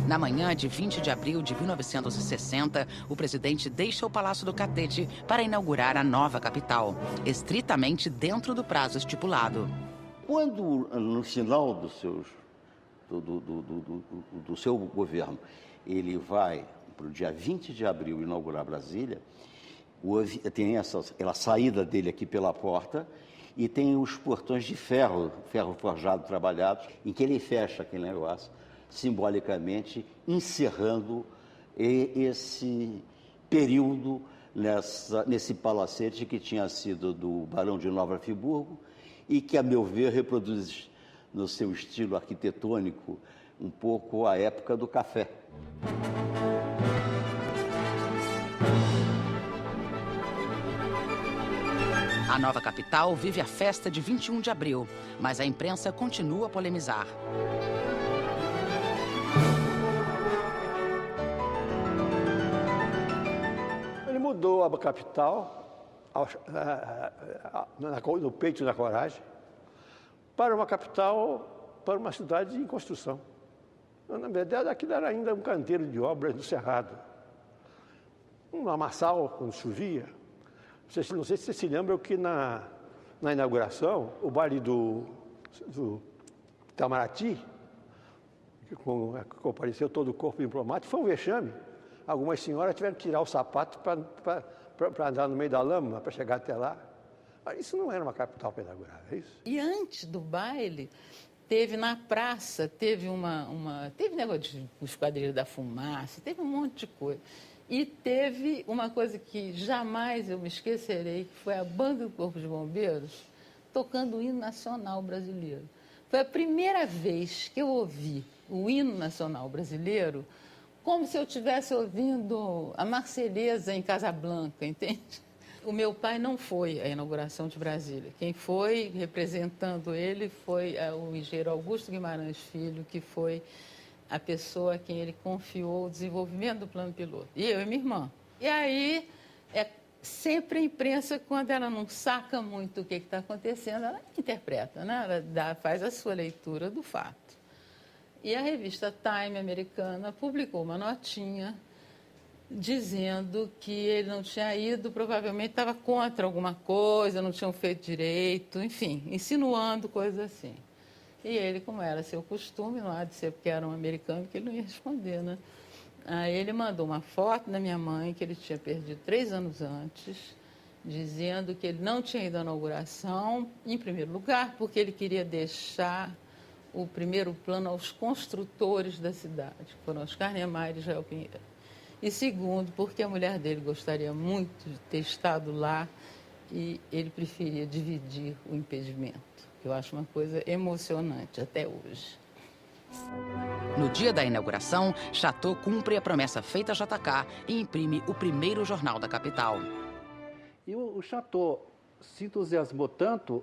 Na manhã de 20 de abril de 1960, o presidente deixa o Palácio do Catete para inaugurar a nova capital, estritamente dentro do prazo estipulado. Quando, no final do seu governo, ele vai para o dia 20 de abril inaugurar Brasília, tem aquela saída dele aqui pela porta e tem os portões de ferro forjado trabalhados, em que ele fecha aquele negócio, simbolicamente encerrando esse período nesse palacete que tinha sido do Barão de Nova Friburgo e que, a meu ver, reproduz no seu estilo arquitetônico um pouco a época do café. A nova capital vive a festa de 21 de abril, mas a imprensa continua a polemizar. Ele mudou a capital no peito da coragem para uma capital, para uma cidade em construção. Na verdade, aquilo era ainda um canteiro de obras do Cerrado. Um lamaçal, quando chovia. Não sei se vocês se lembram que na inauguração, o baile do Itamaraty, que compareceu todo o corpo diplomático, foi um vexame. Algumas senhoras tiveram que tirar o sapato para andar no meio da lama, para chegar até lá. Isso não era uma capital para inaugurar, é isso? E antes do baile, teve na praça, teve teve negócio de Esquadrilha da Fumaça, teve um monte de coisa. E teve uma coisa que jamais eu me esquecerei, que foi a banda do Corpo de Bombeiros tocando o hino nacional brasileiro. Foi a primeira vez que eu ouvi o hino nacional brasileiro como se eu estivesse ouvindo a Marselhesa em Casablanca, entende? O meu pai não foi à inauguração de Brasília. Quem foi, representando ele, foi o engenheiro Augusto Guimarães Filho, que foi a pessoa a quem ele confiou o desenvolvimento do plano piloto. E eu e minha irmã. E aí, sempre a imprensa, quando ela não saca muito o que está acontecendo, ela interpreta, né? Ela faz a sua leitura do fato. E a revista Time americana publicou uma notinha dizendo que ele não tinha ido, provavelmente estava contra alguma coisa, não tinham feito direito, enfim, insinuando coisas assim. E ele, como era seu costume, não há de ser porque era um americano que ele não ia responder, né? Aí ele mandou uma foto da minha mãe, que ele tinha perdido 3 anos antes, dizendo que ele não tinha ido à inauguração, em primeiro lugar, porque ele queria deixar o primeiro plano aos construtores da cidade, que foram Oscar Niemeyer e Israel Pinheiro. E segundo, porque a mulher dele gostaria muito de ter estado lá e ele preferia dividir o impedimento. Eu acho uma coisa emocionante até hoje. No dia da inauguração, Chateau cumpre a promessa feita a JK e imprime o primeiro jornal da capital. E o Chateau se entusiasmou tanto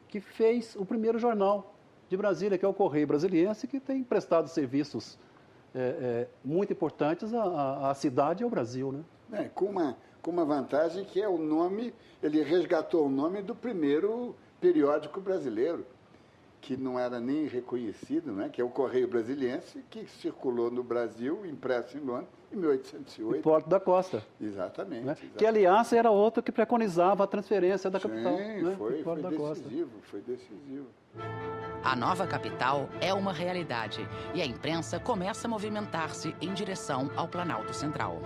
que fez o primeiro jornal de Brasília, que é o Correio Brasiliense, que tem prestado serviços muito importantes à cidade e ao Brasil, né? Com uma vantagem que é o nome, ele resgatou o nome do primeiro periódico brasileiro, que não era nem reconhecido, né? Que é o Correio Brasiliense, que circulou no Brasil, impresso em Londres, em 1808. Hipólito da Costa. Exatamente, né? exatamente. Que, aliás, era outro que preconizava a transferência da capital. Sim, né? foi decisivo. A nova capital é uma realidade e a imprensa começa a movimentar-se em direção ao Planalto Central.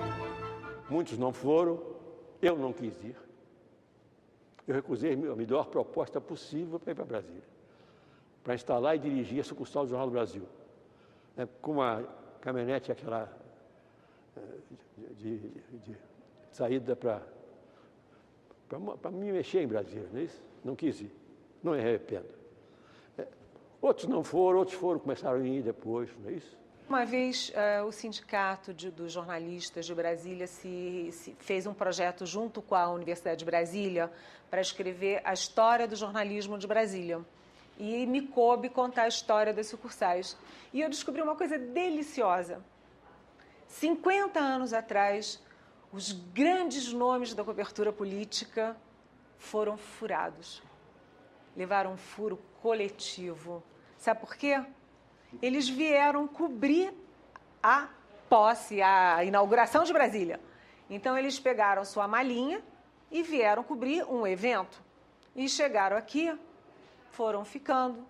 Muitos não foram, eu não quis ir. Eu recusei a melhor proposta possível para ir para Brasília, para instalar e dirigir a sucursal do Jornal do Brasil, com uma caminhonete aquela de saída para me mexer em Brasília, não é isso? Não quis ir, não me arrependo. Outros não foram, outros foram, começaram a ir depois, não é isso? Uma vez o Sindicato dos Jornalistas de Brasília se fez um projeto junto com a Universidade de Brasília para escrever a história do jornalismo de Brasília. E me coube contar a história das sucursais. E eu descobri uma coisa deliciosa. 50 anos atrás, os grandes nomes da cobertura política foram furados. Levaram um furo coletivo. Sabe por quê? Eles vieram cobrir a posse, a inauguração de Brasília. Então, eles pegaram sua malinha e vieram cobrir um evento. E chegaram aqui, foram ficando,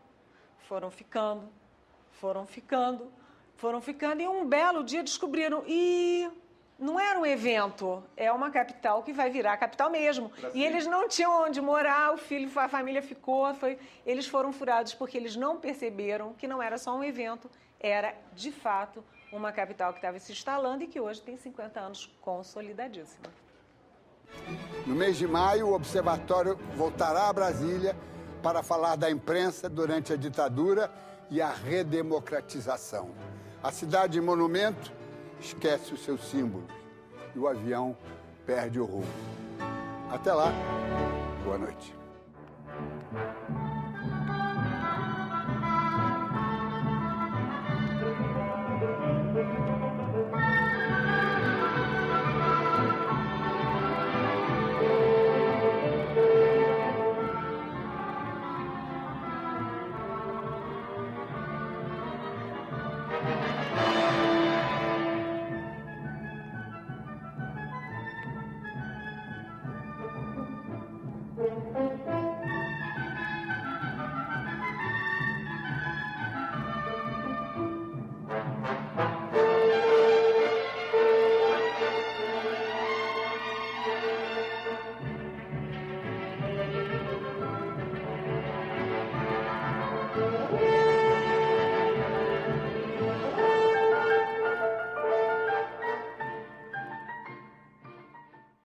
e um belo dia descobriram, e não era um evento, é uma capital que vai virar capital mesmo. E eles não tinham onde morar, a família ficou, eles foram furados porque eles não perceberam que não era só um evento, era, de fato, uma capital que estava se instalando e que hoje tem 50 anos consolidadíssima. No mês de maio, o Observatório voltará a Brasília para falar da imprensa durante a ditadura e a redemocratização. A cidade monumento esquece os seus símbolos e o avião perde o rumo. Até lá, boa noite.